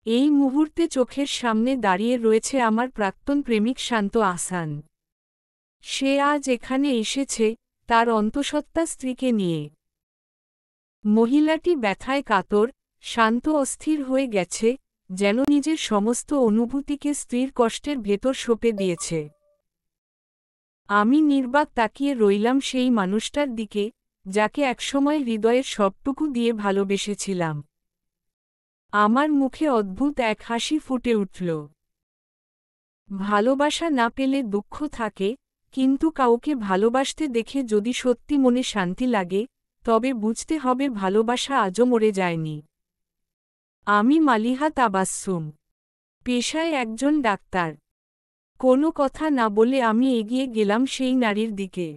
এই মুহূর্তে চোখের সামনে দাঁড়িয়ে রয়েছে আমার প্রাক্তন প্রেমিক শান্ত আহসান। সে আজ এখানে এসেছে তার অন্তঃসত্ত্বা স্ত্রীকে নিয়ে। মহিলাটি ব্যথায় কাতর, শান্ত অস্থির হয়ে গেছে, যেন নিজের সমস্ত অনুভূতিকে স্ত্রীর কষ্টের ভেতর সঁপে দিয়েছে। আমি নির্বাক তাকিয়ে রইলাম সেই মানুষটার দিকে, যাকে একসময় হৃদয়ের সবটুকু দিয়ে ভালোবেসেছিলাম। আমার মুখে অদ্ভুত এক হাসি ফুটে উঠল। ভালোবাসা না পেলে দুঃখ থাকে, কিন্তু কাউকে ভালোবাসতে দেখে যদি সত্যি মনে শান্তি লাগে, তবে বুঝতে হবে ভালোবাসা আজও মরে যায়নি। আমি মালিহা তাবাসসুম, পেশায় একজন ডাক্তার। কোনো কথা না বলে আমি এগিয়ে গেলাম সেই নারীর দিকে।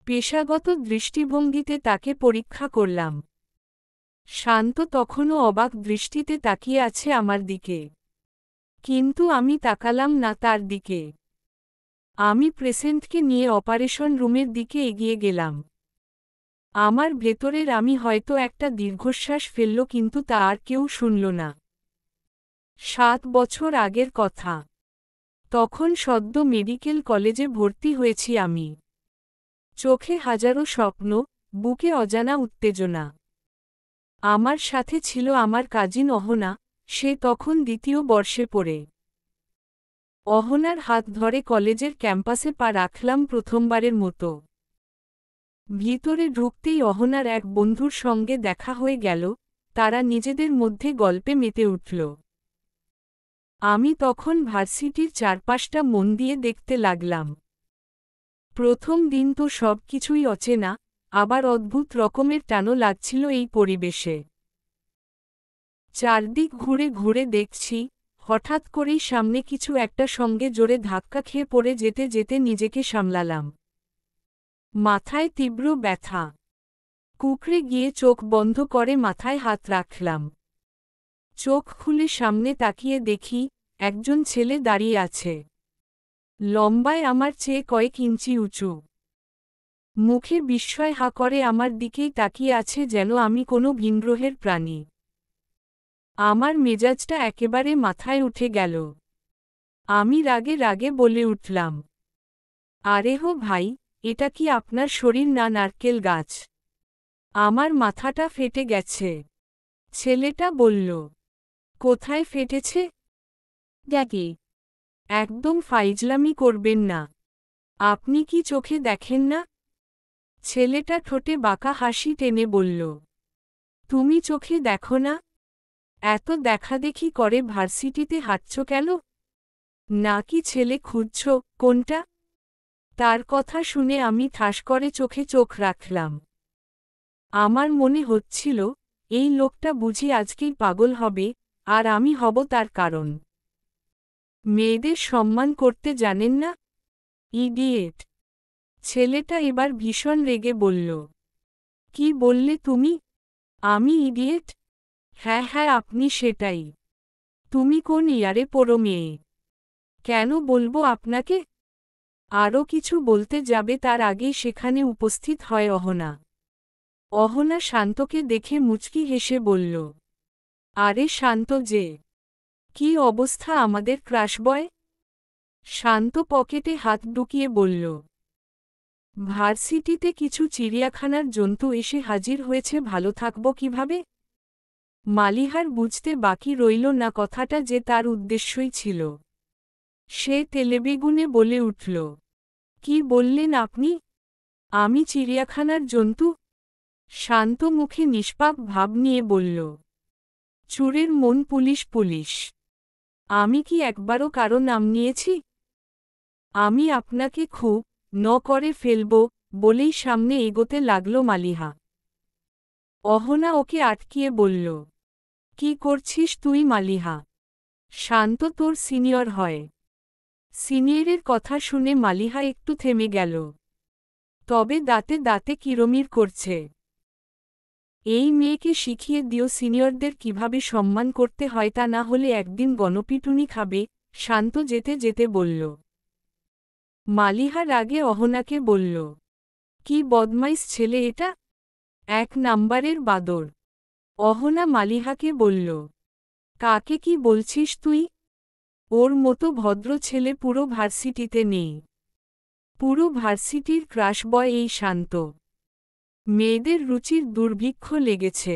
পেশাগত দৃষ্টিভঙ্গিতে তাকে পরীক্ষা করলাম। শান্ত তখনও অবাক দৃষ্টিতে তাকিয়ে আছে আমার দিকে। কিন্তু আমি তাকালাম না তার দিকে। আমি পেশেন্টকে নিয়ে অপারেশন রুমের দিকে এগিয়ে গেলাম। আমার ভেতরের আমি হয়তো একটা দীর্ঘশ্বাস ফেলল, কিন্তু তা আর কেউ শুনল না। 7 বছর আগের কথা। তখন সদ্য মেডিকেল কলেজে ভর্তি হয়েছি আমি। চোখে হাজারো স্বপ্ন, বুকে অজানা উত্তেজনা। আমার সাথে ছিল আমার কাজিন অহনা, সে তখন 2য় বর্ষে পড়ে। অহনার হাত ধরে কলেজের ক্যাম্পাসে পা রাখলাম প্রথমবারের মতো। ভিতরে ঢুকতেই অহনার এক বন্ধুর সঙ্গে দেখা হয়ে গেল, তারা নিজেদের মধ্যে গল্পে মেতে উঠল। আমি তখন ভার্সিটির চারপাশটা মন দিয়ে দেখতে লাগলাম। প্রথম দিন তো সব কিছুই অচেনা, আবার অদ্ভুত রকমের টানও লাগছিল এই পরিবেশে। চারদিক ঘুরে ঘুরে দেখছি, হঠাৎ করেই সামনে কিছু একটা সঙ্গে জোরে ধাক্কা খেয়ে পড়ে যেতে যেতে নিজেকে সামলালাম। মাথায় তীব্র ব্যথা। কুঁকড়ে গিয়ে চোখ বন্ধ করে মাথায় হাত রাখলাম। চোখ খুলে সামনে তাকিয়ে দেখি, একজন ছেলে দাঁড়িয়ে আছে। লম্বায় আমার চেয়ে কয়েক ইঞ্চি উঁচু। মুখে বিস্ময় হা করে আমার দিকেই তাকিয়ে আছে, যেন আমি কোনো ভিনগ্রহের প্রাণী। আমার মেজাজটা একেবারে মাথায় উঠে গেল। আমি রাগে রাগে বলে উঠলাম, আরে হো ভাই, এটা কি আপনার শরীর না নারকেল গাছ? আমার মাথাটা ফেটে গেছে। ছেলেটা বলল, কোথায় ফেটেছে? দেখি। একদম ফাইজলামি করবেন না। আপনি কি চোখে দেখেন না? ছেলেটা ঠোঁটে বাঁকা হাসি টেনে বলল, তুমি চোখে দেখো না? এত দেখাদেখি করে ভার্সিটিতে হাঁটছ কেন? নাকি ছেলে খুঁজছ, কোনটা? তার কথা শুনে আমি ঠাস করে চোখে চোখ রাখলাম। আমার মনে হচ্ছিল, এই লোকটা বুঝি আজকেই পাগল হবে, আর আমি হব তার কারণ। মেয়েদের সম্মান করতে জানেন না? ইডিয়েট! ছেলেটা এবার ভীষণ রেগে বলল, কি বললে তুমি? আমি ইডিয়েট? হ্যাঁ হ্যাঁ, আপনি সেটাই। তুমি কোন ইয়ারে পড়ো মেয়ে? কেন বলবো আপনাকে? আরও কিছু বলতে যাবে তার আগেই সেখানে উপস্থিত হয় অহনা। অহনা শান্তকে দেখে মুচকি হেসে বলল, আরে শান্ত যে! কি অবস্থা আমাদের ক্রাশ বয়? শান্ত পকেটে হাত ঢুকিয়ে বলল, ভার্সিটিতে কিছু চিড়িয়াখানার জন্তু এসে হাজির হয়েছে, ভালো থাকব কিভাবে? মালিহার বুঝতে বাকি রইল না কথাটা যে তার উদ্দেশ্যই ছিল। সে তেলেবেগুনে বলে উঠল, কি বললেন আপনি? আমি চিড়িয়াখানার জন্তু? শান্ত মুখে নিষ্পাপ ভাব নিয়ে বলল, চোরের মন পুলিশ পুলিশ। আমি কি একবারও কারো নাম নিয়েছি? আমি আপনাকে খুব করে ফেলব, বলেই সামনে এগোতে লাগল মালিহা। অহনা ওকে আটকিয়ে বলল, কি করছিস তুই মালিহা? শান্ত তোর সিনিয়র হয়। সিনিয়রের কথা শুনে মালিহা একটু থেমে গেল। তবে দাঁতে দাঁতে কিরমির করছে। এই মেয়েকে শিখিয়ে দিও সিনিয়রদের কিভাবে সম্মান করতে হয়, তা না হলে একদিন গণপিটুনি খাবে। শান্ত যেতে যেতে বলল। মালিহা রাগে অহনাকে বলল, কি বদমাইশ ছেলে এটা! 1 নাম্বারের বাদর। অহনা মালিহাকে বলল, কাকে কি বলছিস তুই? ওর মতো ভদ্র ছেলে পুরো ভার্সিটিতে নেই। পুরো ভার্সিটির ক্রাশ বয় এই শান্ত। মেয়েদের রুচির দুর্ভিক্ষ লেগেছে।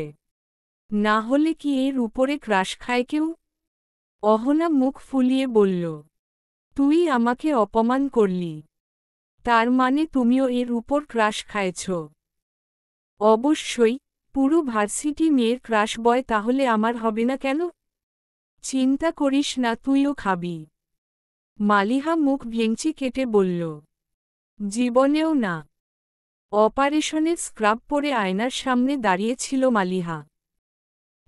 না হলে কি এর উপরে ক্রাশ খায় কেউ? অহনা মুখ ফুলিয়ে বলল, তুই আমাকে অপমান করলি। তার মানে তুমিও এর উপর ক্রাশ খায়ছ? অবশ্যই, পুরো ভার্সিটি মেয়ের ক্রাশ বয়, তাহলে আমার হবে না কেন? চিন্তা করিস না, তুইও খাবি। মালিহা মুখ ভেঙচি কেটে বলল, জীবনেও না। অপারেশনের স্ক্রাব পরে আয়নার সামনে দাঁড়িয়েছিল মালিহা।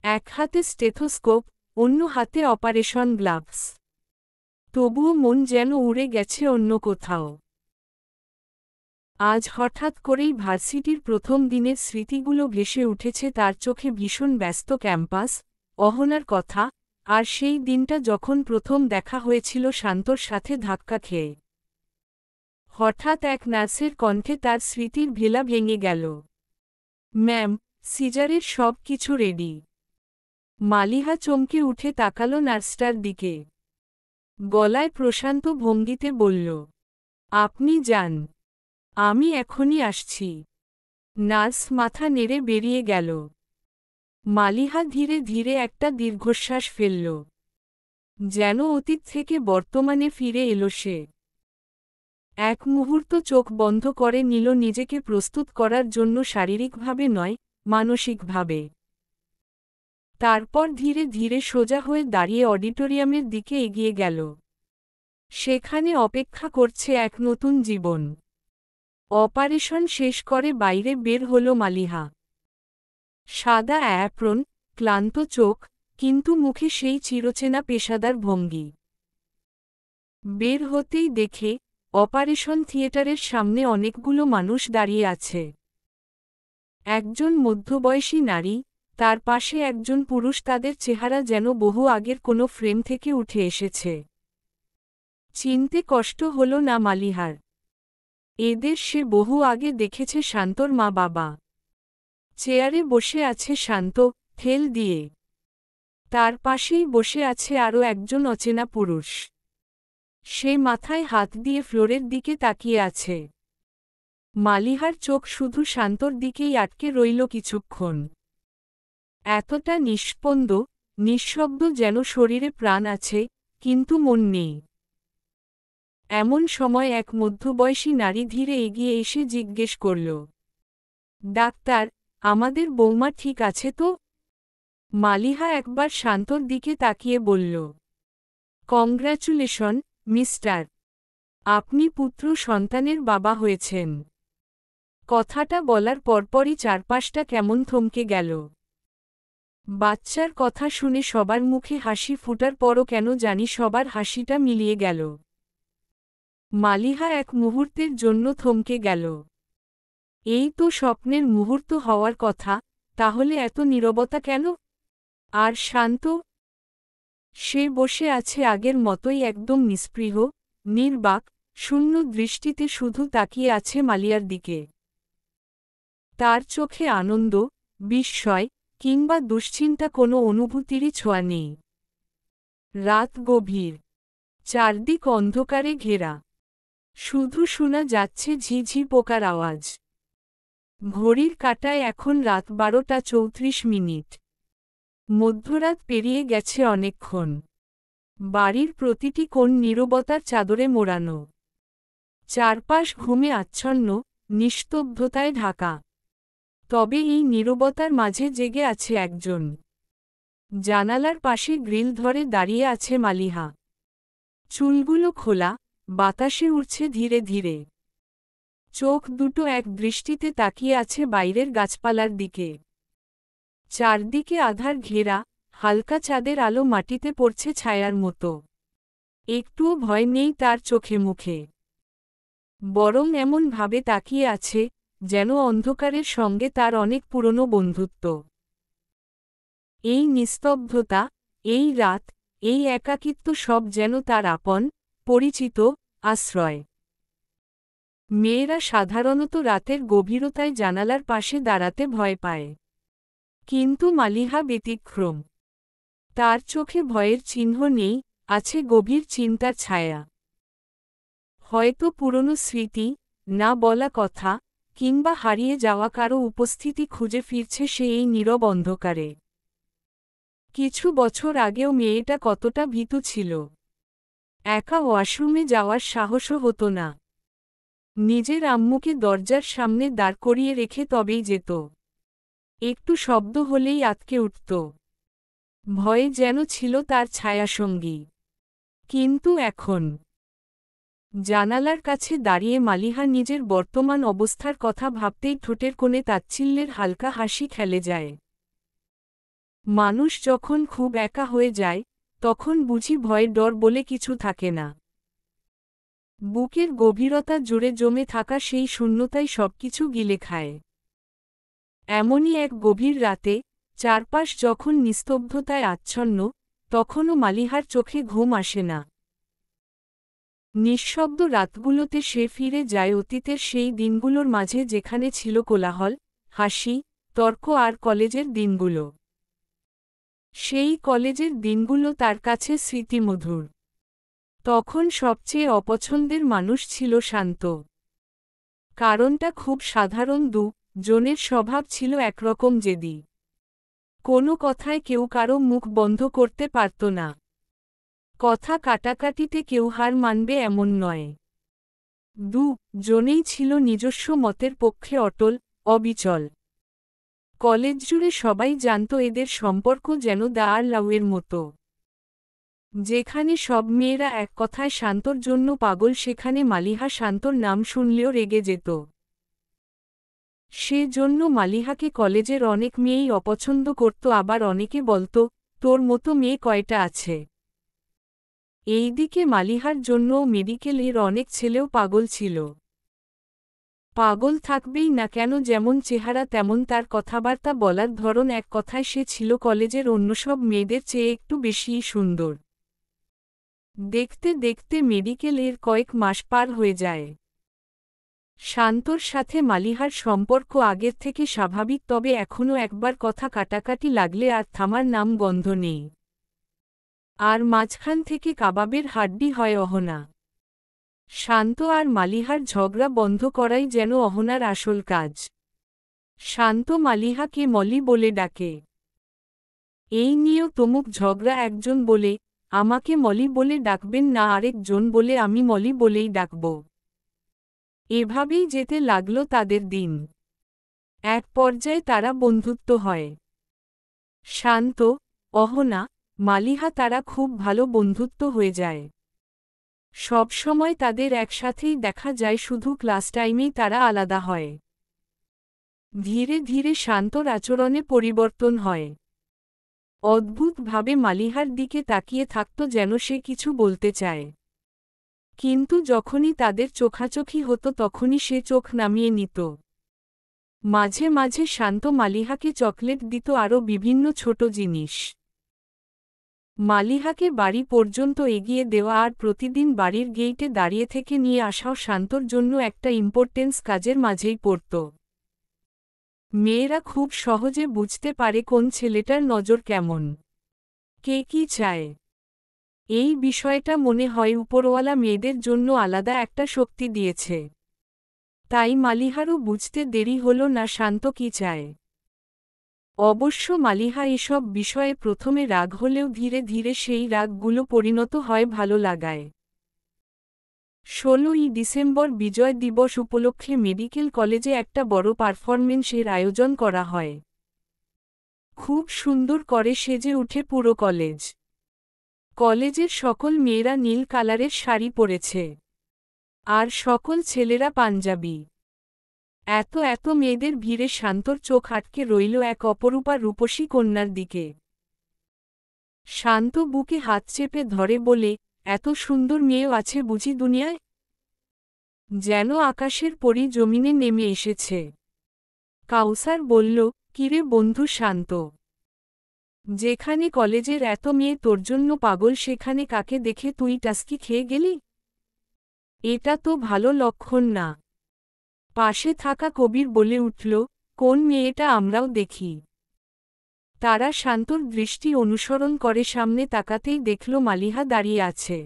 এক হাতে স্টেথোস্কোপ, অন্য হাতে অপারেশন গ্লাভস। তবুও মন যেন উড়ে গেছে অন্য কোথাও। আজ হঠাৎ করেই ভার্সিটির প্রথম দিনের স্মৃতিগুলো ভেসে উঠেছে তার চোখে। ভীষণ ব্যস্ত ক্যাম্পাস, অহনার কথা, আর সেই দিনটা যখন প্রথম দেখা হয়েছিল শান্তর সাথে ধাক্কা খেয়ে। হঠাৎ এক নার্সের কণ্ঠে তার স্মৃতির ভেলা ভেঙে গেল। ম্যাম, সিজারের সব কিছু রেডি। মালিহা চমকে উঠে তাকালো নার্সটার দিকে। গলায় প্রশান্ত ভঙ্গিতে বলল, আপনি যান, আমি এখনই আসছি। নার্স মাথা নেড়ে বেরিয়ে গেল। মালিহা ধীরে ধীরে একটা দীর্ঘশ্বাস ফেলল। যেন অতীত থেকে বর্তমানে ফিরে এলো সে। এক মুহূর্ত চোখ বন্ধ করে নিল, নিজেকে প্রস্তুত করার জন্য, শারীরিকভাবে নয়, মানসিকভাবে। তারপর ধীরে ধীরে সোজা হয়ে দাঁড়িয়ে অডিটোরিয়ামের দিকে এগিয়ে গেল। সেখানে অপেক্ষা করছে এক নতুন জীবন। অপারেশন শেষ করে বাইরে বের হল মালিহা। সাদা অ্যাপ্রন, ক্লান্ত চোখ, কিন্তু মুখে সেই চিরচেনা পেশাদার ভঙ্গি। বের হতেই দেখে অপারেশন থিয়েটারের সামনে অনেকগুলো মানুষ দাঁড়িয়ে আছে। একজন মধ্যবয়সী নারী, তার পাশে একজন পুরুষ। তাদের চেহারা যেন বহু আগের কোনো ফ্রেম থেকে উঠে এসেছে। চিনতে কষ্ট হল না মালিহার। এদের সে বহু আগে দেখেছে। শান্তর মা বাবা। চেয়ারে বসে আছে শান্ত, ঠেল দিয়ে। তার পাশেই বসে আছে আরও একজন অচেনা পুরুষ। সে মাথায় হাত দিয়ে ফ্লোরের দিকে তাকিয়ে আছে। মালিহার চোখ শুধু শান্তর দিকেই আটকে রইল কিছুক্ষণ। এতটা নিষ্পন্দ, নিঃশব্দ, যেন শরীরে প্রাণ আছে, কিন্তু মন নেই। এমন সময় এক মধ্যবয়সী নারী ধীরে এগিয়ে এসে জিজ্ঞেস করল, ডাক্তার, আমাদের বৌমা ঠিক আছে তো? মালিহা একবার শান্তর দিকে তাকিয়ে বলল, কংগ্র্যাচুলেশন, মিস্টার। আপনি পুত্র সন্তানের বাবা হয়েছেন। কথাটা বলার পরপরই চারপাশটা কেমন থমকে গেল। বাচ্চার কথা শুনে সবার মুখে হাসি ফুটার পরও কেন জানি সবার হাসিটা মিলিয়ে গেল। মালিহা এক মুহূর্তের জন্য থমকে গেল। এই তো স্বপ্নের মুহূর্ত হওয়ার কথা, তাহলে এত নীরবতা কেন? আর শান্ত? সে বসে আছে আগের মতোই, একদম নিস্পৃহ, নির্বাক, শূন্য দৃষ্টিতে শুধু তাকিয়ে আছে মালিয়ার দিকে। তার চোখে আনন্দ, বিস্ময় কিংবা দুশ্চিন্তা কোনো অনুভূতিরই ছোঁয়া নেই। রাত গভীর, চারদিক অন্ধকারে ঘেরা। শুধু শোনা যাচ্ছে ঝিঝি পোকার আওয়াজ। ঘড়ির কাঁটায় এখন রাত 12:34। মধ্যরাত পেরিয়ে গেছে অনেকক্ষণ। বাড়ির প্রতিটি কোণ নীরবতার চাদরে মোড়ানো। চারপাশ ঘুমে আচ্ছন্ন, নিস্তব্ধতায় ঢাকা। তবে এই নীরবতার মাঝে জেগে আছে একজন। জানালার পাশে গ্রিল ধরে দাঁড়িয়ে আছে মালিহা। চুলগুলো খোলা, বাতাসে উড়ছে ধীরে ধীরে। চোখ দুটো এক দৃষ্টিতে তাকিয়ে আছে বাইরের গাছপালার দিকে। চারদিকে আধার ঘেরা, হালকা চাঁদের আলো মাটিতে পড়ছে ছায়ার মতো। একটুও ভয় নেই তার চোখে মুখে। বরং এমনভাবে তাকিয়ে আছে, যেন অন্ধকারের সঙ্গে তার অনেক পুরনো বন্ধুত্ব। এই নিস্তব্ধতা, এই রাত, এই একাকিত্ব সব যেন তার আপন, পরিচিত আশ্রয়। মেয়েরা সাধারণত রাতের গভীরতায় জানালার পাশে দাঁড়াতে ভয় পায়। কিন্তু মালিহা ব্যতিক্রম। তার চোখে ভয়ের চিহ্ন নেই, আছে গভীর চিন্তার ছায়া। হয়তো পুরনো স্মৃতি, না বলা কথা, কিংবা হারিয়ে যাওয়া কারো উপস্থিতি খুঁজে ফিরছে সে এই নীরব অন্ধকারে। কিছু বছর আগেও মেয়েটা কতটা ভীতু ছিল। একা ওয়াশরুমে যাওয়ার সাহসও হতো না। নিজের আম্মুকে দরজার সামনে দাঁড় করিয়ে রেখে তবেই যেত। একটু শব্দ হলেই আঁতকে উঠত। ভয়ে যেন ছিল তার ছায়াসঙ্গী। কিন্তু এখন জানালার কাছে দাঁড়িয়ে মালিহা নিজের বর্তমান অবস্থার কথা ভাবতেই ঠোঁটের কোণে তাচ্ছিল্যের হালকা হাসি খেলে যায়। মানুষ যখন খুব একা হয়ে যায়, তখন বুঝি ভয় ডর বলে কিছু থাকে না। বুকের গভীরতা জুড়ে জমে থাকা সেই শূন্যতাই সবকিছু গিলে খায়। এমনই এক গভীর রাতে, চারপাশ যখন নিস্তব্ধতায় আচ্ছন্ন, তখনও মালিহার চোখে ঘুম আসে না। নিঃশব্দ রাতগুলোতে সে ফিরে যায় অতীতের সেই দিনগুলোর মাঝে যেখানে ছিল কোলাহল, হাসি, তর্ক আর কলেজের দিনগুলো। সেই কলেজের দিনগুলো তার কাছে স্মৃতিমধুর। তখন সবচেয়ে অপছন্দের মানুষ ছিল শান্ত। কারণটা খুব সাধারণ, জনের স্বভাব ছিল একরকম জেদি। কোনো কথায় কেউ কারো মুখ বন্ধ করতে পারত না। কথা কাটাকাটিতে কেউ হার মানবে এমন নয়। জনেই ছিল নিজস্ব মতের পক্ষে অটল, অবিচল। কলেজ জুড়ে সবাই জানত এদের সম্পর্ক যেন দা আর লাউয়ের মতো। যেখানে সব মেয়েরা এক কথায় শান্তর জন্য পাগল, সেখানে মালিহা শান্তর নাম শুনলেও রেগে যেত। সে জন্য মালিহাকে কলেজের অনেক মেয়েই অপছন্দ করত, আবার অনেকে বলত, তোর মতো মেয়ে কয়টা আছে। এইদিকে মালিহার জন্যও মেডিকেলের অনেক ছেলেও পাগল ছিল। পাগল থাকবেই না কেন, যেমন চেহারা তেমন তার কথাবার্তা বলার ধরন, এক কথায় সে ছিল কলেজের অন্য সব মেয়েদের চেয়ে একটু বেশিই সুন্দর। দেখতে দেখতে মেডিকেলের কয়েক মাস পার হয়ে যায়। শান্তর সাথে মালিহার সম্পর্ক আগের থেকে স্বাভাবিক, তবে এখনও একবার কথা কাটাকাটি লাগলে আর থামার নাম গন্ধ নেই। আর মাঝখান থেকে কাবাবের হাড্ডি হয় অহনা। শান্ত আর মালিহার ঝগড়া বন্ধ করাই যেন অহনার আসল কাজ। শান্ত মালিহাকে মলি বলে ডাকে। এই নিয়েও তমুক ঝগড়া, একজন বলে, আমাকে মলি বলে ডাকবেন না, আরেকজন বলে, আমি মলি বলেই ডাকব। এভাবেই যেতে লাগল তাদের দিন। এক পর্যায়ে তারা বন্ধুত্ব হয়। শান্ত, অহনা, মালিহা তারা খুব ভালো বন্ধুত্ব হয়ে যায়। সব সময় তাদের একসাথেই দেখা যায়, শুধু ক্লাস টাইমেই তারা আলাদা হয়। ধীরে ধীরে শান্তর আচরণে পরিবর্তন হয়। অদ্ভুতভাবে মালিহার দিকে তাকিয়ে থাকত, যেন সে কিছু বলতে চায়। কিন্তু যখনই তাদের চোখাচোখি হতো তখনই সে চোখ নামিয়ে নিত। মাঝে মাঝে শান্ত মালিহাকে চকলেট দিত, আরও বিভিন্ন ছোট জিনিস। মালিহাকে বাড়ি পর্যন্ত এগিয়ে দেওয়া আর প্রতিদিন বাড়ির গেইটে দাঁড়িয়ে থেকে নিয়ে আসাও শান্তর জন্য একটা ইম্পর্টেন্স কাজের মাঝেই পড়ত। মেয়েরা খুব সহজে বুঝতে পারে কোন ছেলেটার নজর কেমন, কে কি চায়। এই বিষয়টা মনে হয় উপরওয়ালা মেয়েদের জন্য আলাদা একটা শক্তি দিয়েছে। তাই মালিহারও বুঝতে দেরি হল না শান্ত কি চায়। অবশ্য মালিহা এসব বিষয়ে প্রথমে রাগ হলেও ধীরে ধীরে সেই রাগগুলো পরিণত হয় ভালো লাগায়। 16ই ডিসেম্বর বিজয় দিবস উপলক্ষে মেডিকেল কলেজে একটা বড় পারফরমেন্সের আয়োজন করা হয়। খুব সুন্দর করে সেজে উঠে পুরো কলেজ। কলেজের সকল মেয়েরা নীল কালারের শাড়ি পরেছে, আর সকল ছেলেরা পাঞ্জাবি। এত মেয়েদের ভিড়ে শান্তর চোখ আটকে রইল এক অপরূপা রূপসী কন্যার দিকে। শান্ত বুকে হাত চেপে ধরে বলে, এত সুন্দর মেয়েও আছে বুঝি দুনিয়ায়? যেন আকাশের পরি জমিনে নেমে এসেছে। কাউসার বলল, কিরে বন্ধু শান্ত, যেখানে কলেজের এত মেয়ে তোর জন্য পাগল, সেখানে কাকে দেখে তুই টাস্কি খেয়ে গেলি? এটা তো ভালো লক্ষণ না। পাশে থাকা কবির বলে উঠল, কোন মেয়েটা, আমরাও দেখি। তারা শান্তর দৃষ্টি অনুসরণ করে সামনে তাকাতেই দেখল মালিহা দাঁড়িয়ে আছে।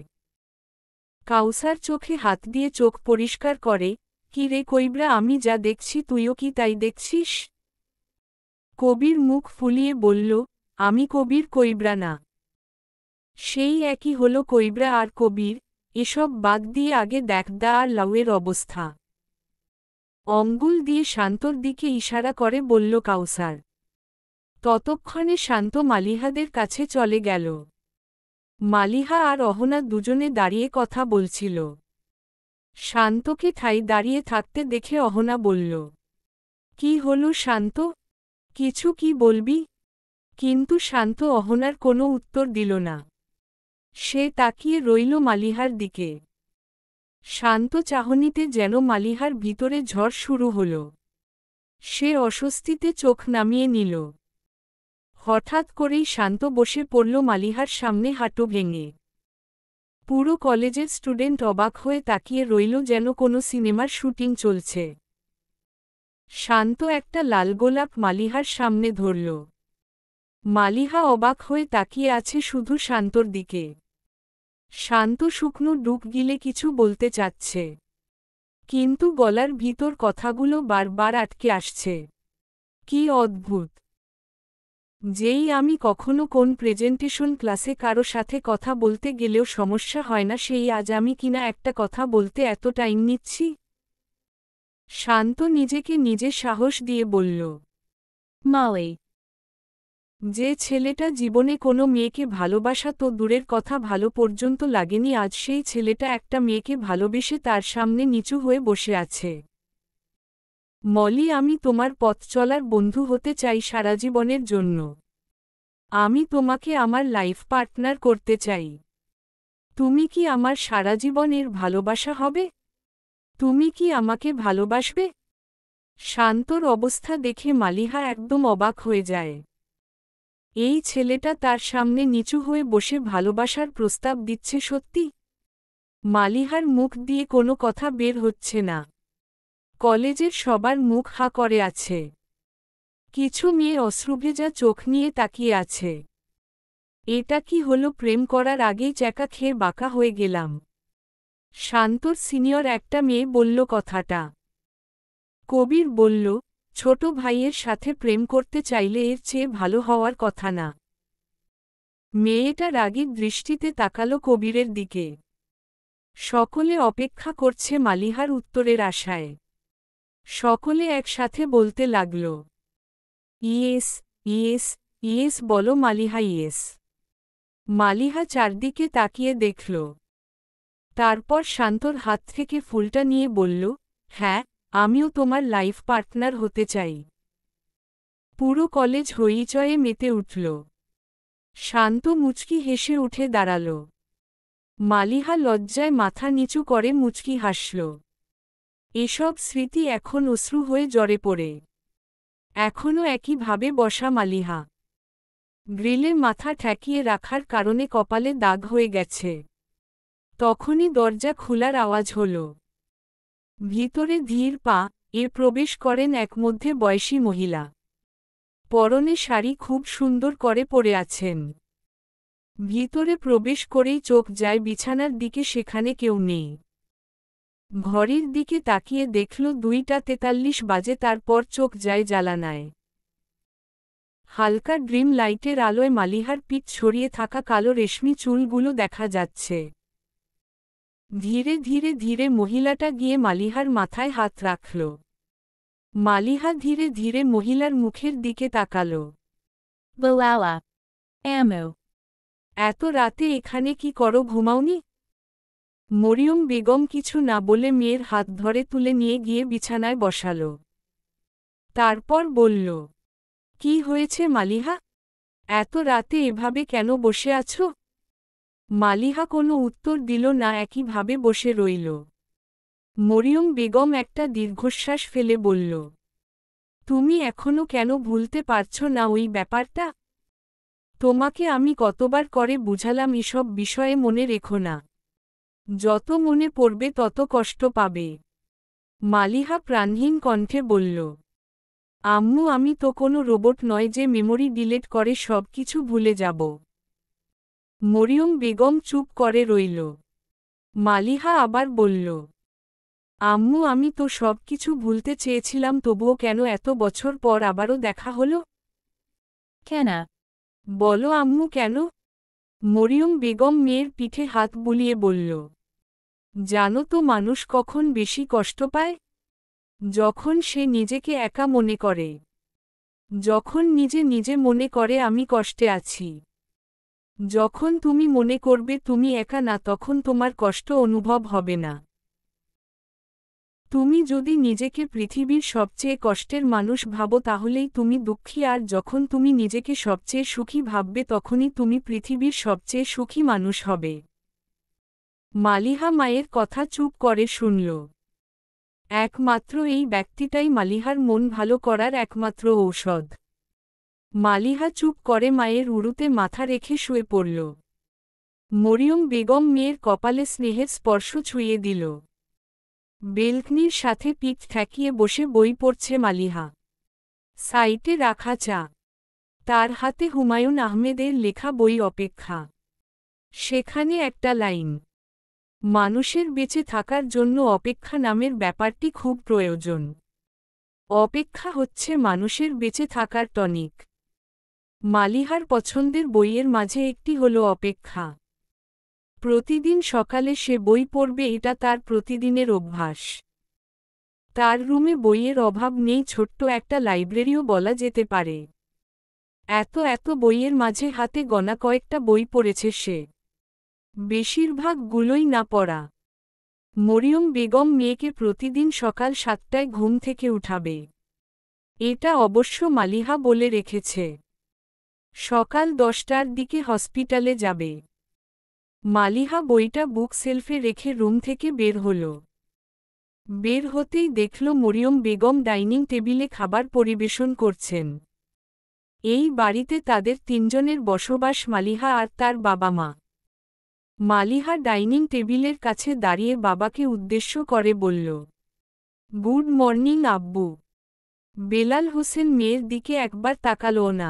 কাউসার চোখে হাত দিয়ে চোখ পরিষ্কার করে, কি রে কইবরা, আমি যা দেখছি তুইও কি তাই দেখছিস? কবির মুখ ফুলিয়ে বলল, আমি কবির কইবরা না। সেই একই হলো কইবরা আর কবির, এসব বাদ দিয়ে আগে দেখ দা আর লাউয়ের অবস্থা। অঙ্গুল দিয়ে শান্তর দিকে ইশারা করে বলল কাউসার। ততক্ষণে শান্ত মালিহাদের কাছে চলে গেল। মালিহা আর অহনা দুজনে দাঁড়িয়ে কথা বলছিল। শান্তকে ঠাই দাঁড়িয়ে থাকতে দেখে অহনা বলল, কি হলো শান্ত, কিছু কি বলবি? কিন্তু শান্ত অহনার কোনো উত্তর দিল না। সে তাকিয়ে রইল মালিহার দিকে। শান্ত চাহনিতে যেন মালিহার ভিতরে ঝড় শুরু হল। সে অস্বস্তিতে চোখ নামিয়ে নিল। হঠাৎ করেই শান্ত বসে পড়ল মালিহার সামনে হাঁটু ভেঙে। পুরো কলেজের স্টুডেন্ট অবাক হয়ে তাকিয়ে রইল যেন কোনো সিনেমার শুটিং চলছে। শান্ত একটা লাল গোলাপ মালিহার সামনে ধরল। মালিহা অবাক হয়ে তাকিয়ে আছে শুধু শান্তর দিকে। শান্ত শুকনো ডুক গিলে কিছু বলতে চাচ্ছে, কিন্তু গলার ভিতর কথাগুলো বারবার আটকে আসছে। কি অদ্ভুত! যেই আমি কখনো কোন প্রেজেন্টেশন ক্লাসে কারো সাথে কথা বলতে গেলেও সমস্যা হয় না, সেই আজ আমি কিনা একটা কথা বলতে এত টাইম নিচ্ছি। শান্ত নিজেকে নিজে সাহস দিয়ে বলল, মালি, যে ছেলেটা জীবনে কোনো মেয়েকে ভালোবাসা তো দূরের কথা ভালো পর্যন্ত লাগেনি, আজ সেই ছেলেটা একটা মেয়েকে ভালোবেসে তার সামনে নিচু হয়ে বসে আছে। মলি, আমি তোমার পথ চলার বন্ধু হতে চাই সারা জীবনের জন্য। আমি তোমাকে আমার লাইফ পার্টনার করতে চাই। তুমি কি আমার সারা জীবনের ভালোবাসা হবে? তুমি কি আমাকে ভালোবাসবে? শান্তর অবস্থা দেখে মালিহা একদম অবাক হয়ে যায়। এই ছেলেটা তার সামনে নিচু হয়ে বসে ভালোবাসার প্রস্তাব দিচ্ছে সত্যি? মালিহার মুখ দিয়ে কোনো কথা বের হচ্ছে না। কলেজের সবার মুখ হা করে আছে। কিছু মেয়ে অশ্রুভেজা চোখ নিয়ে তাকিয়ে আছে। এটা কি হলো? প্রেম করার আগেই চ্যাকা খেয়ে বাঁকা হয়ে গেলাম। শান্তর সিনিয়র একটা মেয়ে বলল কথাটা। কবির বলল, ছোট ভাইয়ের সাথে প্রেম করতে চাইলে এর চেয়ে ভালো হওয়ার কথা না। মেয়েটা রাগী দৃষ্টিতে তাকালো কবিরের দিকে। সকলে অপেক্ষা করছে মালিহার উত্তরের আশায়। সকলে একসাথে বলতে লাগল, ইয়েস, ইয়েস, ইয়েস বলো মালিহা, ইয়েস। মালিহা চারদিকে তাকিয়ে দেখল। তারপর শান্তর হাত থেকে ফুলটা নিয়ে বলল, হ্যাঁ, আমিও তোমার লাইফ পার্টনার হতে চাই। পুরো কলেজ হইচয়ে মেতে উঠল। শান্ত মুচকি হেসে উঠে দাঁড়াল। মালিহা লজ্জায় মাথা নিচু করে মুচকি হাসল। এসব স্মৃতি এখন অশ্রু হয়ে জ্বরে পড়ে। এখনও একইভাবে বসা মালিহা। গ্রিলে মাথা ঠেকিয়ে রাখার কারণে কপালে দাগ হয়ে গেছে। তখনই দরজা খোলার আওয়াজ হল। ভিতরে ধীর পা এ প্রবেশ করেন এক মধ্যে বয়সী মহিলা। পরনে শাড়ি খুব সুন্দর করে পরে আছেন। ভিতরে প্রবেশ করেই চোখ যায় বিছানার দিকে, সেখানে কেউ নেই। ঘড়ির দিকে তাকিয়ে দেখল 2:43 বাজে, তারপর চোখ যায় জ্বালানায়। হালকা ড্রিম লাইটের আলোয় মালিহার পিঠ ছড়িয়ে থাকা কালো রেশমি চুলগুলো দেখা যাচ্ছে। ধীরে ধীরে ধীরে মহিলাটা গিয়ে মালিহার মাথায় হাত রাখল। মালিহা ধীরে ধীরে মহিলার মুখের দিকে তাকাল। বালালা, এমো, এত রাতে এখানে কি করো, ঘুমাওনি? মরিয়ম বেগম কিছু না বলে মেয়ের হাত ধরে তুলে নিয়ে গিয়ে বিছানায় বসাল। তারপর বলল, কি হয়েছে মালিহা? এত রাতে এভাবে কেন বসে আছো? মালিহা কোনো উত্তর দিল না, একইভাবে বসে রইল। মরিয়ম বেগম একটা দীর্ঘশ্বাস ফেলে বলল, তুমি এখনো কেন ভুলতে পারছো না ওই ব্যাপারটা? তোমাকে আমি কতবার করে বুঝালাম এসব বিষয়ে মনে রেখো না। যত মনে পড়বে তত কষ্ট পাবে। মালিহা প্রাণহীন কণ্ঠে বলল, আম্মু আমি তো কোনো রোবট নয় যে মেমোরি ডিলিট করে সব কিছু ভুলে যাব। মরিয়ম বেগম চুপ করে রইল। মালিহা আবার বলল, আম্মু আমি তো সব কিছু ভুলতে চেয়েছিলাম তবুও কেন এত বছর পর আবারও দেখা হলো? কেন? বলো আম্মু কেন? মরিয়ম বেগম মেয়ের পিঠে হাত বুলিয়ে বলল, জানো তো মানুষ কখন বেশি কষ্ট পায়? যখন সে নিজেকে একা মনে করে। যখন নিজে নিজে মনে করে আমি কষ্টে আছি। যখন তুমি মনে করবে তুমি একা না তখন তোমার কষ্ট অনুভব হবে না। তুমি যদি নিজেকে পৃথিবীর সবচেয়ে কষ্টের মানুষ ভাবো তাহলেই তুমি দুঃখী, আর যখন তুমি নিজেকে সবচেয়ে সুখী ভাববে তখনই তুমি পৃথিবীর সবচেয়ে সুখী মানুষ হবে। মালিহা মায়ের কথা চুপ করে শুনল। একমাত্র এই ব্যক্তিটাই মালিহার মন ভালো করার একমাত্র ঔষধ। মালিহা চুপ করে মায়ের উরুতে মাথা রেখে শুয়ে পড়ল। মরিয়ম বেগম মেয়ের কপালে স্নেহের স্পর্শ ছুঁয়ে দিল। বেলকনির সাথে পিঠ ঠেকিয়ে বসে বই পড়ছে মালিহা। সাইটে রাখা চা। তার হাতে হুমায়ুন আহমেদের লেখা বই অপেক্ষা। সেখানে একটা লাইন, মানুষের বেঁচে থাকার জন্য অপেক্ষা নামের ব্যাপারটি খুব প্রয়োজন। অপেক্ষা হচ্ছে মানুষের বেঁচে থাকার টনিক। মালিহার পছন্দের বইয়ের মাঝে একটি হলো অপেক্ষা। প্রতিদিন সকালে সে বই পড়বে, এটা তার প্রতিদিনের অভ্যাস। তার রুমে বইয়ের অভাব নেই, ছোট্ট একটা লাইব্রেরিও বলা যেতে পারে। এত বইয়ের মাঝে হাতে গোনা কয়েকটা বই পড়েছে সে। বেশিরভাগগুলোই না পড়া। মরিয়ম বেগম মেয়েকে প্রতিদিন সকাল 7টায় ঘুম থেকে উঠাবে। এটা অবশ্য মালিহা বলে রেখেছে। সকাল 10টার দিকে হসপিটালে যাবে। মালিহা বইটা বুক সেলফে রেখে রুম থেকে বের হল। বের হতেই দেখল মরিয়ম বেগম ডাইনিং টেবিলে খাবার পরিবেশন করছেন। এই বাড়িতে তাদের 3 জনের বসবাস, মালিহা আর তার বাবা মা। মালিহা ডাইনিং টেবিলের কাছে দাঁড়িয়ে বাবাকে উদ্দেশ্য করে বলল, গুড মর্নিং আব্বু। বেলাল হোসেন মেয়ের দিকে একবার তাকালও না।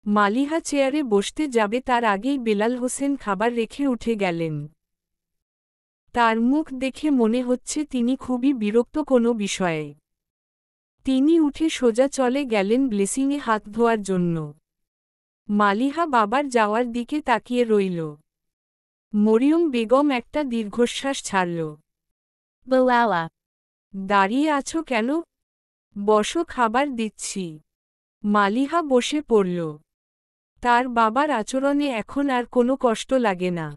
মালিহা চেয়ারে বসতে যাবে তার আগেই বেলাল হোসেন খাবার রেখে উঠে গেলেন। তার মুখ দেখে মনে হচ্ছে তিনি খুবই বিরক্ত কোনো বিষয়ে। তিনি উঠে সোজা চলে গেলেন ব্লেসিংয়ে হাত ধোয়ার জন্য। মালিহা বাবার যাওয়ার দিকে তাকিয়ে রইল। মরিয়ম বেগম একটা দীর্ঘশ্বাস ছাড়ল। বাওয়ালা, দাঁড়িয়ে আছো কেন? বসো, খাবার দিচ্ছি। মালিহা বসে পড়ল। তার বাবার আচরণে এখন আর কোনো কষ্ট লাগে না।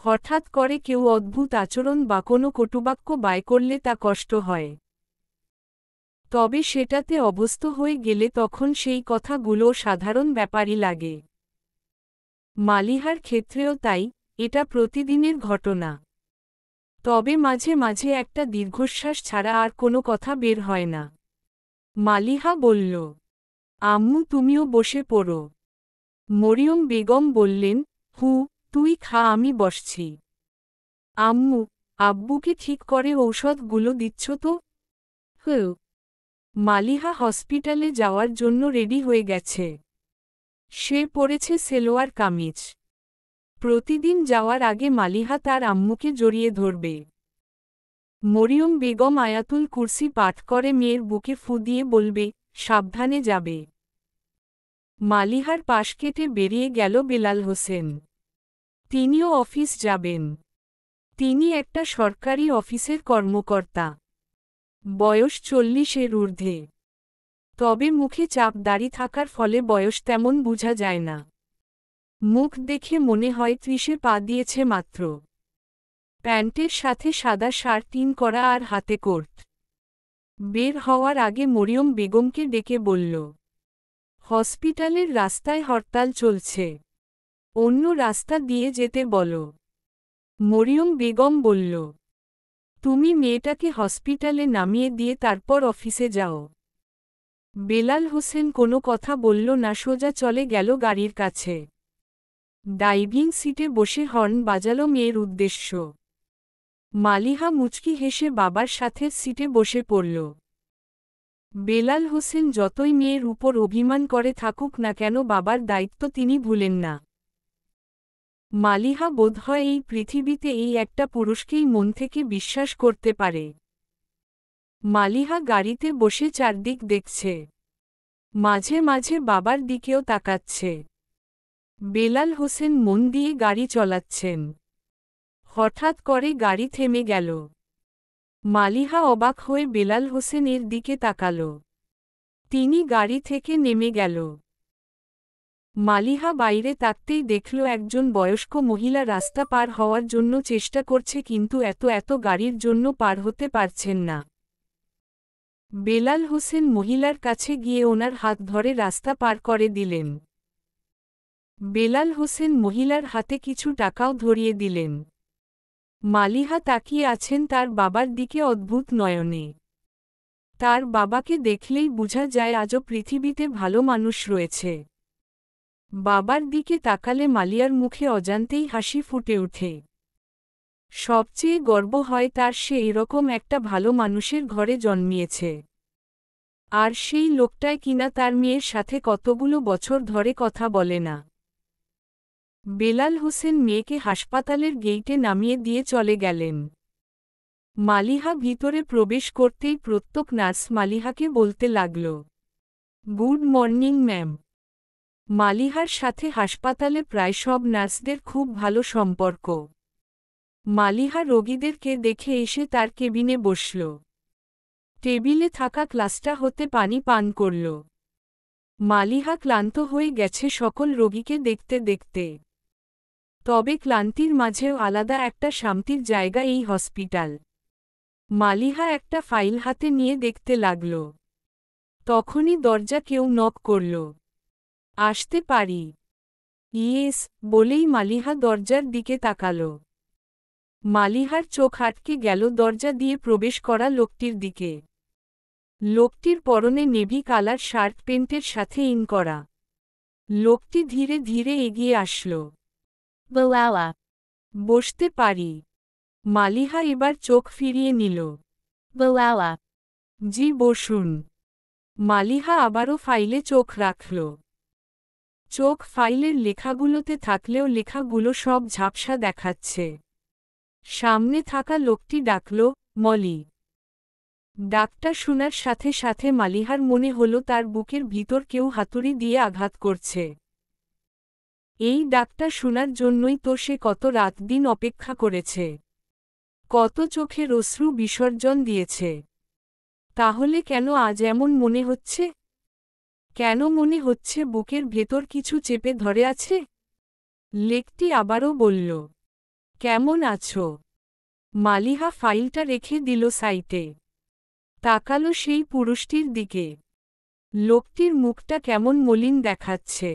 হঠাৎ করে কেউ অদ্ভুত আচরণ বা কোনো কটুবাক্য বায় করলে তা কষ্ট হয়। তবে সেটাতে অভ্যস্ত হয়ে গেলে তখন সেই কথাগুলো সাধারণ ব্যাপারই লাগে। মালিহার ক্ষেত্রেও তাই, এটা প্রতিদিনের ঘটনা। তবে মাঝে মাঝে একটা দীর্ঘশ্বাস ছাড়া আর কোনো কথা বের হয় না। মালিহা বলল, আম্মু তুমিও বসে পড়ো। মরিয়ম বেগম বললেন, তুই খা, আমি বসছি। আম্মু, আব্বুকে ঠিক করে ঔষধগুলো দিচ্ছ তো? হু। মালিহা হসপিটালে যাওয়ার জন্য রেডি হয়ে গেছে। সে পরেছে সেলোয়ার কামিজ। প্রতিদিন যাওয়ার আগে মালিহা তার আম্মুকে জড়িয়ে ধরবে। মরিয়ম বেগম আয়াতুল কুরসি পাঠ করে মেয়ের বুকে ফু দিয়ে বলবে, সাবধানে যাবে। মালিহার পাশ কেটে বেরিয়ে গেল বেলাল হোসেন। তিনিও অফিস যাবেন। তিনি একটা সরকারি অফিসের কর্মকর্তা। বয়স 40-এর ঊর্ধ্বে। তবে মুখে চাপ দাড়ি থাকার ফলে বয়স তেমন বোঝা যায় না। মুখ দেখে মনে হয় 30-এ পা দিয়েছে মাত্র। প্যান্টের সাথে সাদা শার্ট ইন করা আর হাতে কোট। বের হওয়ার আগে মরিয়ম বেগমকে ডেকে বলল, হসপিটালের রাস্তায় হরতাল চলছে, অন্য রাস্তা দিয়ে যেতে বলো। মরিয়ম বেগম বলল, তুমি মেয়েটাকে হসপিটালে নামিয়ে দিয়ে তারপর অফিসে যাও। বেলাল হোসেন কোনো কথা বলল না, সোজা চলে গেল গাড়ির কাছে। ড্রাইভিং সিটে বসে হর্ন বাজালো মেয়ের উদ্দেশ্য। মালিহা মুচকি হেসে বাবার সাথে সিটে বসে পড়ল। বেলাল হোসেন যতই মেয়ের উপর অভিমান করে থাকুক না কেন বাবার দায়িত্ব তিনি ভুলেন না। মালিহা বোধহয় এই পৃথিবীতে এই একটা পুরুষকেই মন থেকে বিশ্বাস করতে পারে। মালিহা গাড়িতে বসে চারদিক দেখছে। মাঝে মাঝে বাবার দিকেও তাকাচ্ছে। বেলাল হোসেন মন দিয়ে গাড়ি চালাচ্ছেন। হঠাৎ করে গাড়ি থেমে গেল। মালিহা অবাক হয়ে বেলাল হোসেনের দিকে তাকাল। তিনি গাড়ি থেকে নেমে গেল। মালিহা বাইরে তাকতেই দেখল একজন বয়স্ক মহিলা রাস্তা পার হওয়ার জন্য চেষ্টা করছে কিন্তু এত গাড়ির জন্য পার হতে পারছেন না। বেলাল হোসেন মহিলার কাছে গিয়ে ওনার হাত ধরে রাস্তা পার করে দিলেন। বেলাল হোসেন মহিলার হাতে কিছু টাকাও ধরিয়ে দিলেন। মালিহা তাকিয়ে আছেন তার বাবার দিকে অদ্ভুত নয়নে। তার বাবাকে দেখলেই বোঝা যায় আজও পৃথিবীতে ভালো মানুষ রয়েছে। বাবার দিকে তাকালে মালিয়ার মুখে অজান্তেই হাসি ফুটে ওঠে। সবচেয়ে গর্ব হয় তার সে এরকম একটা ভালো মানুষের ঘরে জন্মিয়েছে। আর সেই লোকটাই কিনা তার মেয়ের সাথে কতগুলো বছর ধরে কথা বলে না। বেলাল হোসেন মেয়েকে হাসপাতালের গেইটে নামিয়ে দিয়ে চলে গেলেন। মালিহা ভিতরে প্রবেশ করতেই প্রত্যেক নার্স মালিহাকে বলতে লাগল, গুড মর্নিং ম্যাম। মালিহার সাথে হাসপাতালে প্রায় সব নার্সদের খুব ভালো সম্পর্ক। মালিহা রোগীদেরকে দেখে এসে তার কেবিনে বসল। টেবিলে থাকা গ্লাসটা হতে পানি পান করল। মালিহা ক্লান্ত হয়ে গেছে সকল রোগীকে দেখতে দেখতে। তবে ক্লান্তির মাঝেও আলাদা একটা শান্তির জায়গা এই হসপিটাল। মালিহা একটা ফাইল হাতে নিয়ে দেখতে লাগল। তখনই দরজা কেউ নক করল। আসতে পারি? ইয়েস বলেই মালিহা দরজার দিকে তাকাল। মালিহার চোখ আটকে গেল দরজা দিয়ে প্রবেশ করা লোকটির দিকে। লোকটির পরনে নেভি কালার শার্ট প্যান্টের সাথে ইন করা। লোকটি ধীরে ধীরে এগিয়ে আসল। Bilala. বসতে পারি? মালিহা এবার চোখ ফিরিয়ে নিল। Bilala. জি বসুন। মালিহা আবারও ফাইলে চোখ রাখল। চোখ ফাইলের লেখাগুলোতে থাকলেও লেখাগুলো সব ঝাপসা দেখাচ্ছে। সামনে থাকা লোকটি ডাকল, মলি। ডাকটা শোনার সাথে সাথে মালিহার মনে হল তার বুকের ভিতর কেউ হাতুড়ি দিয়ে আঘাত করছে। এই ডাকটা শোনার জন্যই তো সে কত রাত দিন অপেক্ষা করেছে। কত চোখের অশ্রু বিসর্জন দিয়েছে। তাহলে কেন আজ এমন মনে হচ্ছে? কেন মনে হচ্ছে বুকের ভেতর কিছু চেপে ধরে আছে? লেকটি আবারও বলল, কেমন আছো? মালিহা ফাইলটা রেখে দিল সাইটে। তাকালো সেই পুরুষটির দিকে। লোকটির মুখটা কেমন মলিন দেখাচ্ছে।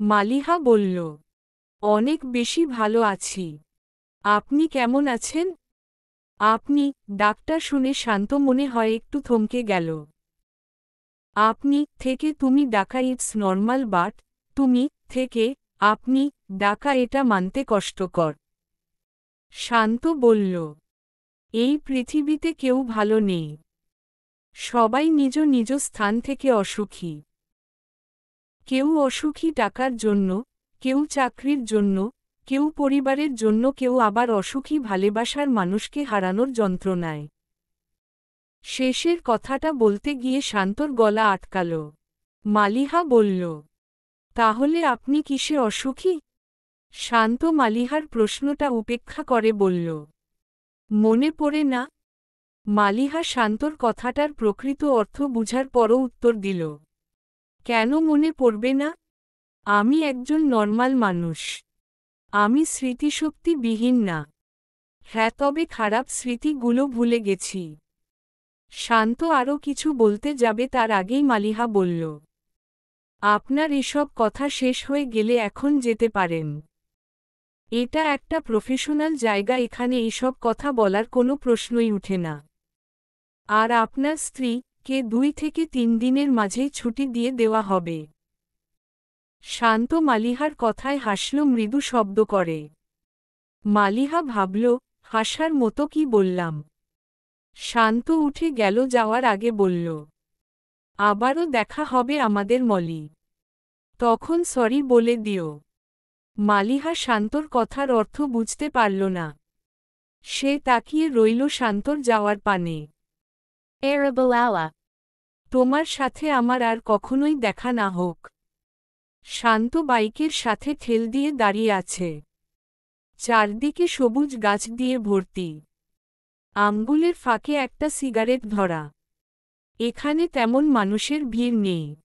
মালিহা বলল, অনেক বেশি ভালো আছি। আপনি কেমন আছেন? আপনি? ডাকটা শুনে শান্ত মনে হয় একটু থমকে গেল। আপনি থেকে তুমি ডাকা ইটস নর্মাল বাট তুমি থেকে আপনি ডাকা এটা মানতে কষ্টকর। শান্ত বলল, এই পৃথিবীতে কেউ ভালো নেই। সবাই নিজ নিজ স্থান থেকে অসুখী। কেউ অসুখী টাকার জন্য, কেউ চাকরির জন্য, কেউ পরিবারের জন্য, কেউ আবার অসুখী ভালোবাসার মানুষকে হারানোর যন্ত্রণায়। শেষের কথাটা বলতে গিয়ে শান্তর গলা আটকাল। মালিহা বলল, তাহলে আপনি কিসে অসুখী? শান্ত মালিহার প্রশ্নটা উপেক্ষা করে বলল, মনে পড়ে না? মালিহা শান্তর কথাটার প্রকৃত অর্থ বুঝার পরও উত্তর দিল, কেন মনে পড়বে না? আমি একজন নরমাল মানুষ। আমি স্মৃতিশক্তিবিহীন না। হ্যাঁ, তবে খারাপ স্মৃতিগুলো ভুলে গেছি। শান্ত আরও কিছু বলতে যাবে তার আগেই মালিহা বলল, আপনার এসব কথা শেষ হয়ে গেলে এখন যেতে পারেন। এটা একটা প্রফেশনাল জায়গা, এখানে এসব কথা বলার কোনো প্রশ্নই উঠে না। আর আপনার স্ত্রীকে 2 থেকে 3 দিনের মাঝেই ছুটি দিয়ে দেওয়া হবে। শান্ত মালিহার কথায় হাসল মৃদু শব্দ করে। মালিহা ভাবল, হাসার মতো কি বললাম। শান্ত উঠে গেল, যাওয়ার আগে বলল, আবারও দেখা হবে আমাদের মলি। তখন সরি বলে দিও। মালিহা শান্তর কথার অর্থ বুঝতে পারল না। সে তাকিয়ে রইল শান্তর যাওয়ার পানে। Arabawawa. তোমার সাথে আমার আর কখনোই দেখা না হোক। শান্ত বাইকের সাথে ঠেল দিয়ে দাঁড়িয়ে আছে। চারদিকে সবুজ গাছ দিয়ে ভর্তি। আঙ্গুলের ফাঁকে একটা সিগারেট ধরা। এখানে তেমন মানুষের ভিড় নেই।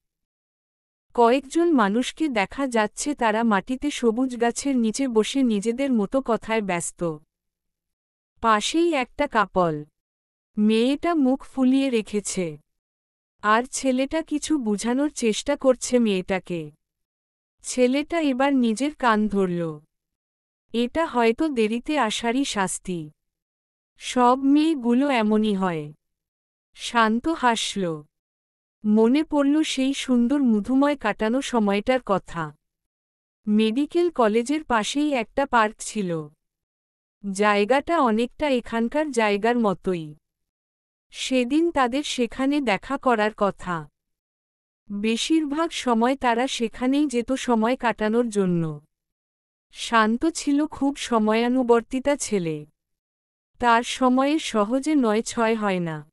কয়েকজন মানুষকে দেখা যাচ্ছে, তারা মাটিতে সবুজ গাছের নিচে বসে নিজেদের মতো কথায় ব্যস্ত। পাশেই একটা কাপল। মেয়েটা মুখ ফুলিয়ে রেখেছে। আর ছেলেটা কিছু বুঝানোর চেষ্টা করছে মেয়েটাকে। ছেলেটা এবার নিজের কান ধরল। এটা হয়তো দেরিতে আসারই শাস্তি। সব মেয়েগুলো এমনই হয়। শান্ত হাসল। মনে পড়ল সেই সুন্দর মধুময় কাটানো সময়টার কথা। মেডিকেল কলেজের পাশেই একটা পার্ক ছিল। জায়গাটা অনেকটা এখানকার জায়গার মতোই। সেদিন তাদের সেখানে দেখা করার কথা। বেশিরভাগ সময় তারা সেখানেই যেত সময় কাটানোর জন্য। শান্ত ছিল খুব সময়ানুবর্তিতা ছেলে। তার সময়ে সহজে নয় ছয় হয় না।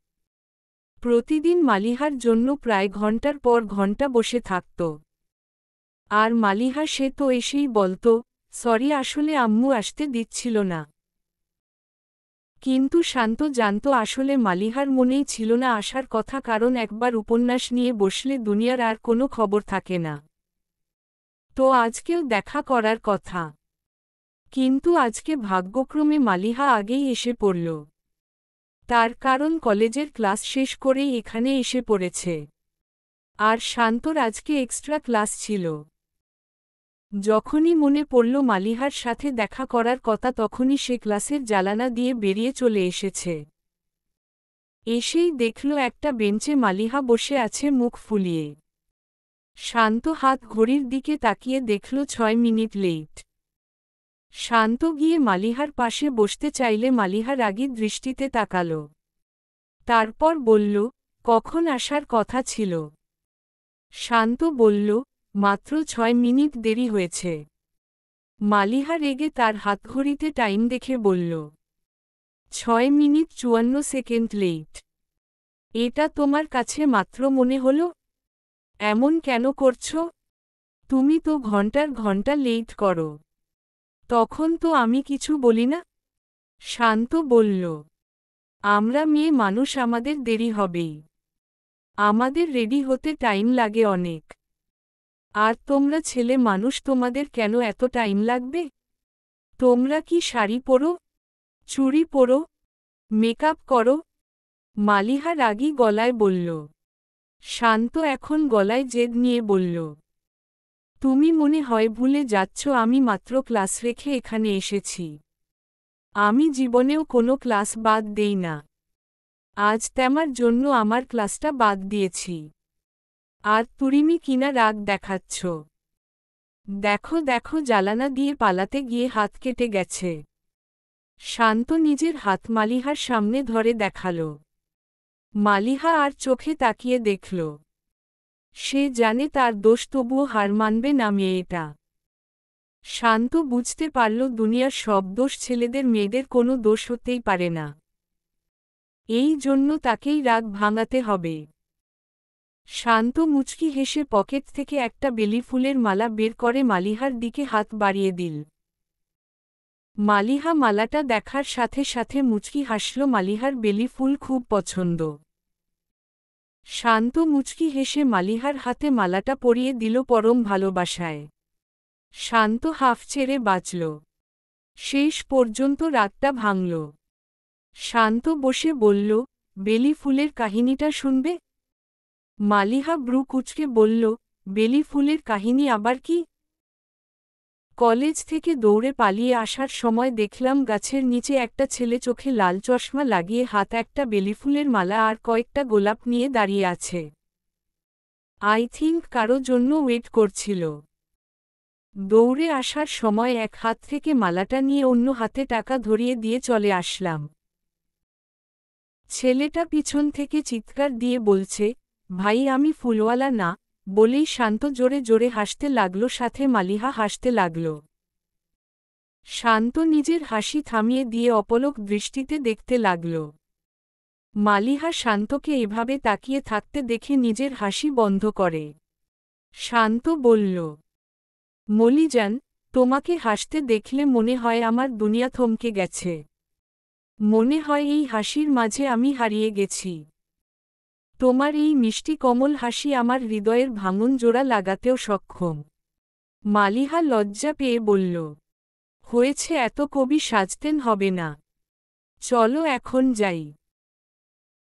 প্রতিদিন মালিহার জন্য প্রায় ঘন্টার পর ঘন্টা বসে থাকত। আর মালিহা সে তো এসেই বলত, সরি আসলে আম্মু আসতে দিচ্ছিল না। কিন্তু শান্ত জানত আসলে মালিহার মনেই ছিল না আসার কথা, কারণ একবার উপন্যাস নিয়ে বসলে দুনিয়ার আর কোনো খবর থাকে না। তো আজকেও দেখা করার কথা। কিন্তু আজকে ভাগ্যক্রমে মালিহা আগেই এসে পড়ল। তার কারণ কলেজের ক্লাস শেষ করেই এখানে এসে পড়েছে। আর শান্তর আজকে এক্সট্রা ক্লাস ছিল। যখনই মনে পড়ল মালিহার সাথে দেখা করার কথা, তখনই সে ক্লাসের জানালা দিয়ে বেরিয়ে চলে এসেছে। এসেই দেখল একটা বেঞ্চে মালিহা বসে আছে মুখ ফুলিয়ে। শান্ত হাত ঘড়ির দিকে তাকিয়ে দেখল 6 মিনিট লেট। শান্ত গিয়ে মালিহার পাশে বসতে চাইলে মালিহা রাগী দৃষ্টিতে তাকাল। তারপর বলল, কখন আসার কথা ছিল? শান্ত বলল, মাত্র 6 মিনিট দেরি হয়েছে। মালিহা রেগে তার হাতঘড়িতে টাইম দেখে বলল, 6 মিনিট 54 সেকেন্ড লেট। এটা তোমার কাছে মাত্র মনে হলো? এমন কেন করছো? তুমি তো ঘন্টার ঘন্টা লেট করো। তখন তো আমি কিছু বলি না। শান্ত বলল, আমরা মেয়ে মানুষ, আমাদের দেরি হবেই। আমাদের রেডি হতে টাইম লাগে অনেক। আর তোমরা ছেলে মানুষ, তোমাদের কেন এত টাইম লাগবে? তোমরা কি শাড়ি পরো, চুড়ি পরো, মেকআপ করো? মালিহা রাগী গলায় বলল। শান্ত এখন গলায় জেদ নিয়ে বলল, তুমি মনে হয় ভুলে যাচ্ছ আমি মাত্র ক্লাস রেখে এখানে এসেছি। আমি জীবনেও কোনো ক্লাস বাদ দেই না। আজ তেমার জন্য আমার ক্লাসটা বাদ দিয়েছি। আর তুরিমি কিনা রাগ দেখাচ্ছ? দেখো দেখো, জালানা দিয়ে পালাতে গিয়ে হাত কেটে গেছে। শান্ত নিজের হাত মালিহার সামনে ধরে দেখাল। মালিহা আর চোখে তাকিয়ে দেখল। সে জানে তার দোষ, তবুও হার মানবে না মেয়েটা। শান্ত বুঝতে পারল দুনিয়ার সব দোষ ছেলেদের, মেয়েদের কোনো দোষ হতেই পারে না। এই জন্য তাকেই রাগ ভাঙাতে হবে। শান্ত মুচকি হেসে পকেট থেকে একটা বেলি ফুলের মালা বের করে মালিহার দিকে হাত বাড়িয়ে দিল। মালিহা মালাটা দেখার সাথে সাথে মুচকি হাসল। মালিহার বেলি ফুল খুব পছন্দ। শান্ত মুচকি হেসে মালিহার হাতে মালাটা পরিয়ে দিল পরম ভালোবাসায়। শান্ত হাফ ছেড়ে বাঁচল। শেষ পর্যন্ত রাতটা ভাঙল। শান্ত বসে বলল, বেলি ফুলের কাহিনীটা শুনবে? মালিহা ব্রু কুচকে বলল, বেলি ফুলের কাহিনী আবার কি? কলেজ থেকে দৌড়ে পালিয়ে আসার সময় দেখলাম গাছের নিচে একটা ছেলে চোখে লাল চশমা লাগিয়ে হাত একটা বেলিফুলের মালা আর কয়েকটা গোলাপ নিয়ে দাঁড়িয়ে আছে। আই থিংক কারো জন্য ওয়েট করছিল। দৌড়ে আসার সময় এক হাত থেকে মালাটা নিয়ে অন্য হাতে টাকা ধরিয়ে দিয়ে চলে আসলাম। ছেলেটা পিছন থেকে চিৎকার দিয়ে বলছে, ভাই আমি ফুলওয়ালা না, বলেই শান্ত জোরে জোরে হাসতে লাগল, সাথে মালিহা হাসতে লাগল। শান্ত নিজের হাসি থামিয়ে দিয়ে অপলক দৃষ্টিতে দেখতে লাগল। মালিহা শান্তকে এভাবে তাকিয়ে থাকতে দেখে নিজের হাসি বন্ধ করে। শান্ত বলল, মলিজান, তোমাকে হাসতে দেখলে মনে হয় আমার দুনিয়া থমকে গেছে। মনে হয় এই হাসির মাঝে আমি হারিয়ে গেছি। তোমার এই মিষ্টি কমল হাসি আমার হৃদয়ের ভাঙন জোড়া লাগাতেও সক্ষম। মালিহা লজ্জা পেয়ে বলল, হয়েছে, এত কবি সাজতেন হবে না। চলো এখন যাই।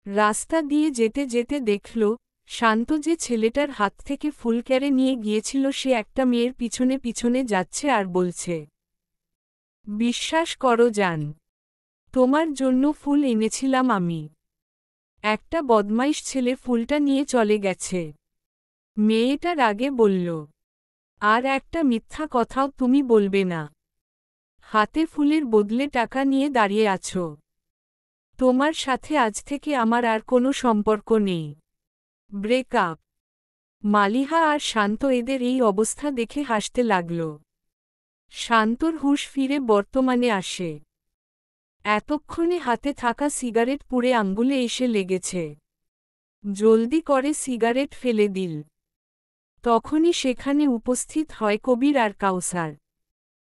রাস্তা দিয়ে যেতে যেতে দেখল, শান্ত যে ছেলেটার হাত থেকে ফুল কেড়ে নিয়ে গিয়েছিল সে একটা মেয়ের পিছনে পিছনে যাচ্ছে আর বলছে, বিশ্বাস করো জান, তোমার জন্য ফুল এনেছিলাম আমি। একটা বদমাইশ ছেলে ফুলটা নিয়ে চলে গেছে। মেয়েটার আগে বলল, আর একটা মিথ্যা কথাও তুমি বলবে না। হাতে ফুলের বদলে টাকা নিয়ে দাঁড়িয়ে আছো। তোমার সাথে আজ থেকে আমার আর কোনো সম্পর্ক নেই। ব্রেকআপ। মালিহা আর শান্ত এদের এই অবস্থা দেখে হাসতে লাগল। শান্তর হুঁশ ফিরে বর্তমানে আসে। এতক্ষণে হাতে থাকা সিগারেট পুড়ে আঙ্গুলে এসে লেগেছে। জলদি করে সিগারেট ফেলে দিল। তখনই সেখানে উপস্থিত হয় কবির আর কাউসার।